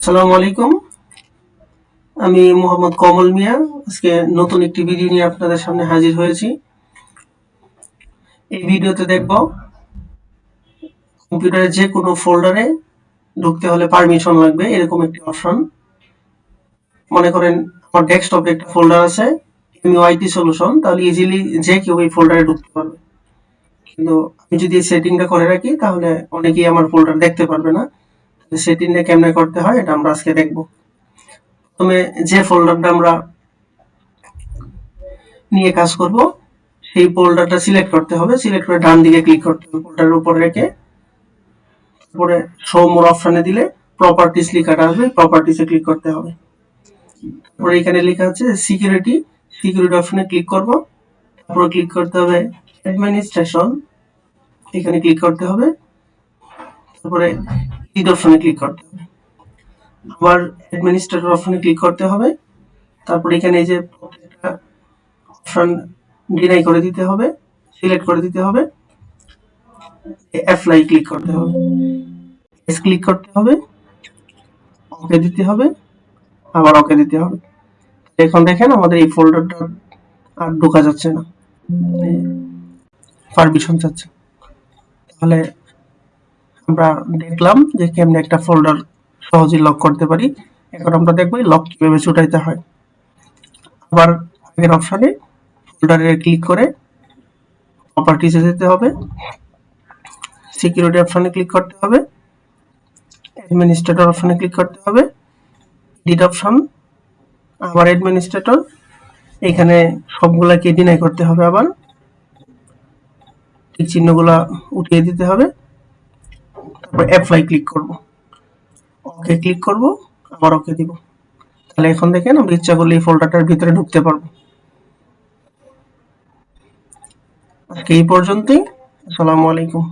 আসসালামু আলাইকুম। আমি মোহাম্মদ কমল মিয়া। আজকে নতুন একটি ভিডিও নিয়ে আপনাদের সামনে হাজির হয়েছি। এই ভিডিওতে দেখব কম্পিউটারের যে কোনো ফোল্ডারে ঢুকতে হলে পারমিশন লাগবে এরকম একটি অপশন। মনে করেন আমার ডেস্কটপে একটা ফোল্ডার আছে MUIT সলিউশন, তাহলে ইজিলি যে কেউ এই ফোল্ডারে ঢুকতে পারবে। কিন্তু আমি যদি এই সেটিংটা করে রাখি তাহলে অনেকেই আমার ফোল্ডার দেখতে পারবে না। সেটিংটা কেমনে করতে হয় এটা আমরা আজকে দেখব। প্রথমে যে ফোল্ডারটা আমরা নিয়ে কাজ করব সেই ফোল্ডারটা সিলেক্ট করতে হবে। সিলেক্ট করে ডান দিকে ক্লিক করতে হবে ফোল্ডারের উপর রেখে, তারপরে শো মোর অপশনে দিলে প্রপার্টিস লেখাটা আসবে, প্রপার্টিসে ক্লিক করতে হবে। তারপরে এখানে লেখা আছে সিকিউরিটি, সিকিউরিটি অপশনে ক্লিক করব। তারপরে ক্লিক করতে হবে অ্যাডমিনিস্ট্রেশন, এখানে ক্লিক করতে হবে। তারপরে এডিট অপশনে ক্লিক করতে হবে। আবার অ্যাডমিনিস্ট্রেটর অপশনে ক্লিক করতে হবে। তারপরে এখানে এই যে প্রত্যেকটা অপশন ডিনাই করে দিতে হবে, সিলেক্ট করে দিতে হবে, অ্যাপ্লাই ক্লিক করতে হবে, এস ক্লিক করতে হবে, ওকে দিতে হবে, আবার ওকে দিতে হবে। এখন দেখেন আমাদের এই ফোল্ডারটা আর ঢোকা যাচ্ছে না, পারমিশন চাচ্ছে। তাহলে আমরা দেখলাম যে কেমনে একটা ফোল্ডার সহজে লক করতে পারি। এখন আমরা দেখবো লক কিভাবে ছুটাইতে হয়। আবার আগের অপশনে ফোল্ডারে ক্লিক করে প্রপার্টিসে যেতে হবে, সিকিউরিটি অপশনে ক্লিক করতে হবে, অ্যাডমিনিস্ট্রেটর অপশনে ক্লিক করতে হবে, এডিট অপশন, আবার অ্যাডমিনিস্ট্রেটর, এখানে সবগুলাকে ডিনাই করতে হবে। আবার ঠিক চিহ্নগুলা উঠিয়ে দিতে হবে। তারপর অ্যাপ্লাই ক্লিক করব, ওকে ক্লিক করব, আবার ওকে দিব। তাহলে এখন দেখেন আমরা ইচ্ছা করলে এই ফোল্ডারটার ভিতরে ঢুকতে পারবো। আজকে এই পর্যন্তই। আসসালামু আলাইকুম।